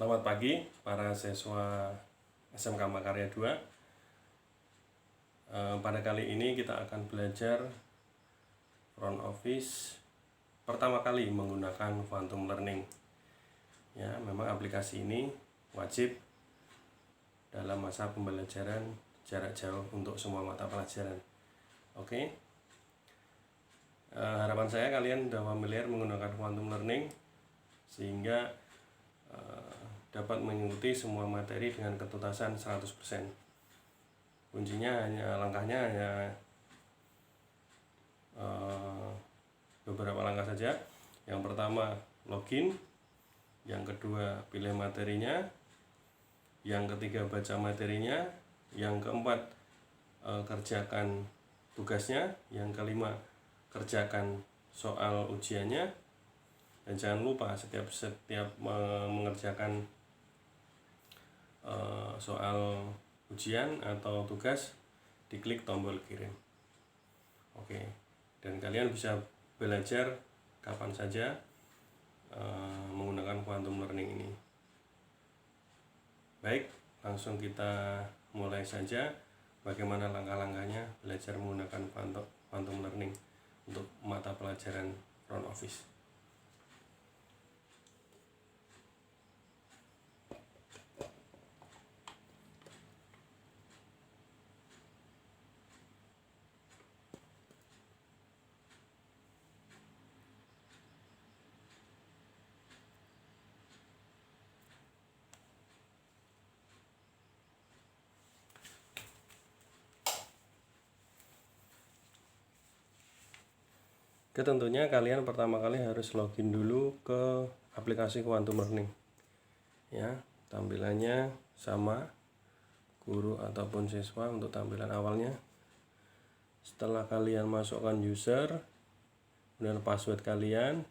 Selamat pagi para siswa SMK Makarya 2. Pada kali ini kita akan belajar front office pertama kali menggunakan quantum learning. Ya, memang aplikasi ini wajib dalam masa pembelajaran jarak jauh untuk semua mata pelajaran. Oke. Harapan saya kalian sudah familiar menggunakan quantum learning sehingga dapat mengikuti semua materi dengan ketuntasan 100%. Kuncinya langkahnya hanya beberapa langkah saja. Yang pertama login, yang kedua pilih materinya, yang ketiga baca materinya, yang keempat kerjakan tugasnya, yang kelima kerjakan soal ujiannya, dan jangan lupa setiap mengerjakan soal ujian atau tugas diklik tombol kirim. Oke, dan kalian bisa belajar kapan saja menggunakan quantum learning ini. Baik, langsung kita mulai saja bagaimana langkah-langkahnya belajar menggunakan quantum learning untuk mata pelajaran front office. Tentunya kalian pertama kali harus login dulu ke aplikasi quantum learning. Ya, tampilannya sama guru ataupun siswa untuk tampilan awalnya. Setelah kalian masukkan user dan password kalian,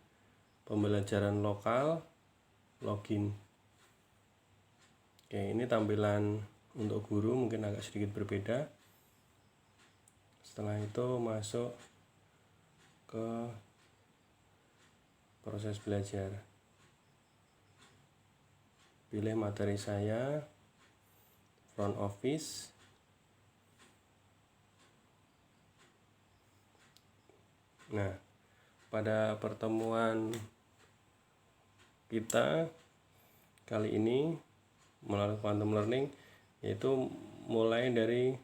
pembelajaran lokal, login. Oke, ini tampilan untuk guru mungkin agak sedikit berbeda. Setelah itu masuk ke proses belajar. Pilih materi saya, front office. Nah, pada pertemuan kita kali ini melalui quantum learning yaitu mulai dari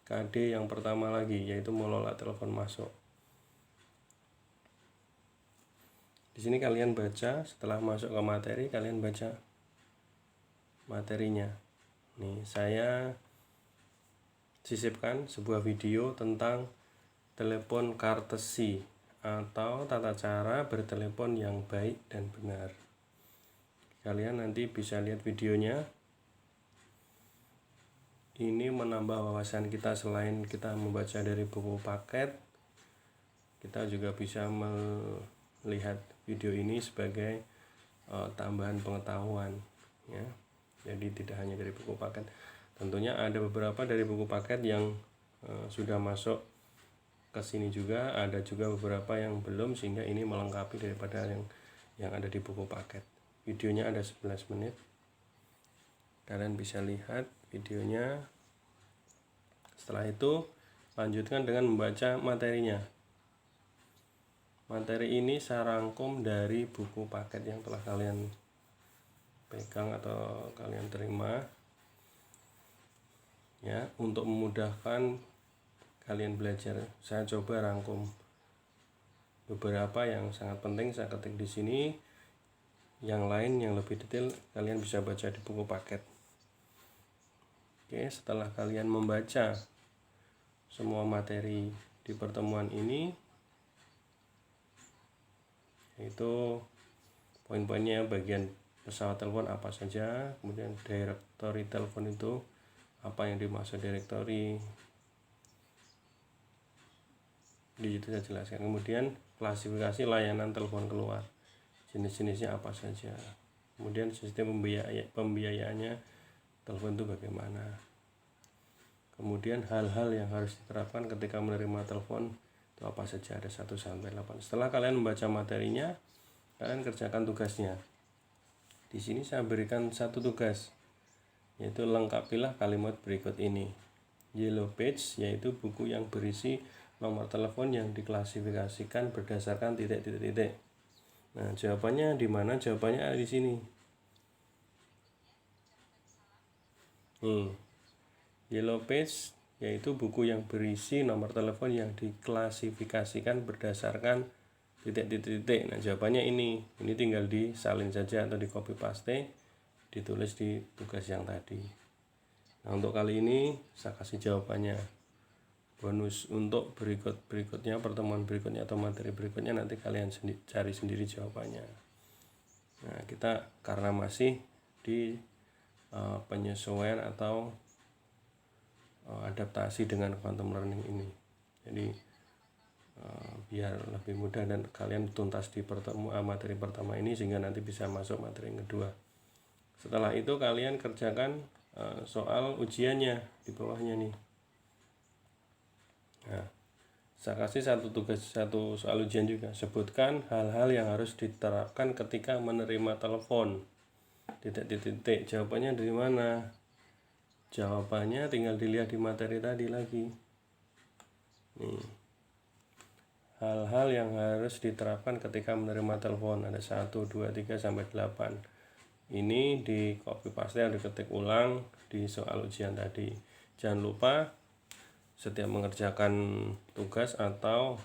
KD yang pertama lagi, yaitu mengelola telepon masuk. Di sini kalian baca, setelah masuk ke materi kalian baca materinya. Nih, saya sisipkan sebuah video tentang telepon courtesy atau tata cara bertelepon yang baik dan benar. Kalian nanti bisa lihat videonya. Ini menambah wawasan kita. Selain kita membaca dari buku paket, kita juga bisa melihat video ini sebagai tambahan pengetahuan, ya. Jadi tidak hanya dari buku paket. Tentunya ada beberapa dari buku paket yang sudah masuk ke sini juga, ada juga beberapa yang belum, sehingga ini melengkapi daripada yang ada di buku paket. Videonya ada 11 menit. Kalian bisa lihat videonya. Setelah itu lanjutkan dengan membaca materinya. Materi ini saya rangkum dari buku paket yang telah kalian pegang atau kalian terima, ya. Untuk memudahkan kalian belajar, saya coba rangkum beberapa yang sangat penting saya ketik di sini. Yang lain yang lebih detail kalian bisa baca di buku paket. Oke, setelah kalian membaca semua materi di pertemuan ini, itu poin-poinnya bagian pesawat telepon apa saja, kemudian directory telepon itu apa yang dimaksud directory, di situ saya jelaskan. Kemudian klasifikasi layanan telepon keluar, jenis-jenisnya apa saja, kemudian sistem pembiayaannya telepon itu bagaimana, kemudian hal-hal yang harus diterapkan ketika menerima telepon itu apa saja, ada 1-8. Setelah kalian membaca materinya, kalian kerjakan tugasnya. Di sini saya berikan satu tugas, yaitu lengkapilah kalimat berikut ini. Yellow page yaitu buku yang berisi nomor telepon yang diklasifikasikan berdasarkan titik-titik-titik. Nah, jawabannya di mana? Jawabannya ada di sini. Yellow page yaitu buku yang berisi nomor telepon yang diklasifikasikan berdasarkan titik-titik-titik. Nah, jawabannya ini tinggal disalin saja atau di copy paste, ditulis di tugas yang tadi. Nah, untuk kali ini saya kasih jawabannya. Bonus untuk berikutnya, pertemuan berikutnya atau materi berikutnya, nanti kalian cari sendiri jawabannya. Nah, kita karena masih di penyesuaian atau adaptasi dengan quantum learning ini, jadi biar lebih mudah dan kalian tuntas di materi pertama ini, sehingga nanti bisa masuk materi yang kedua. Setelah itu kalian kerjakan soal ujiannya di bawahnya nih. Nah, saya kasih satu soal ujian juga. Sebutkan hal-hal yang harus diterapkan ketika menerima telepon. Titik-titik. Jawabannya dari mana? Jawabannya tinggal dilihat di materi tadi lagi. Nih. Hal-hal yang harus diterapkan ketika menerima telepon ada 1, 2, 3 sampai 8. Ini di copy paste atau diketik ulang di soal ujian tadi. Jangan lupa setiap mengerjakan tugas atau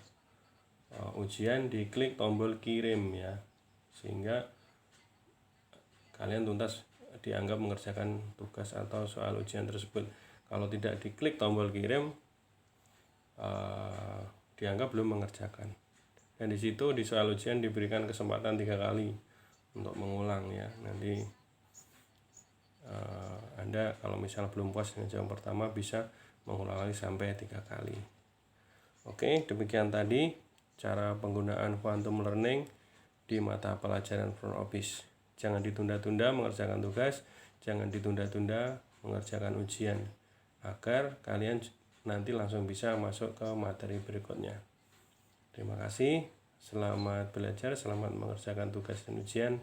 ujian diklik tombol kirim ya, sehingga kalian tuntas dianggap mengerjakan tugas atau soal ujian tersebut. Kalau tidak diklik tombol kirim, dianggap belum mengerjakan. Dan di situ di soal ujian diberikan kesempatan 3 kali untuk mengulang ya. Nanti Anda kalau misal belum puas dengan jawaban pertama bisa mengulang lagi sampai 3 kali. Oke, demikian tadi cara penggunaan quantum learning di mata pelajaran front office. Jangan ditunda-tunda mengerjakan tugas, jangan ditunda-tunda mengerjakan ujian, agar kalian nanti langsung bisa masuk ke materi berikutnya. Terima kasih, selamat belajar, selamat mengerjakan tugas dan ujian.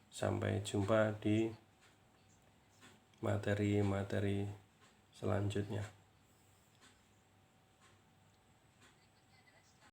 Sampai jumpa di materi-materi selanjutnya.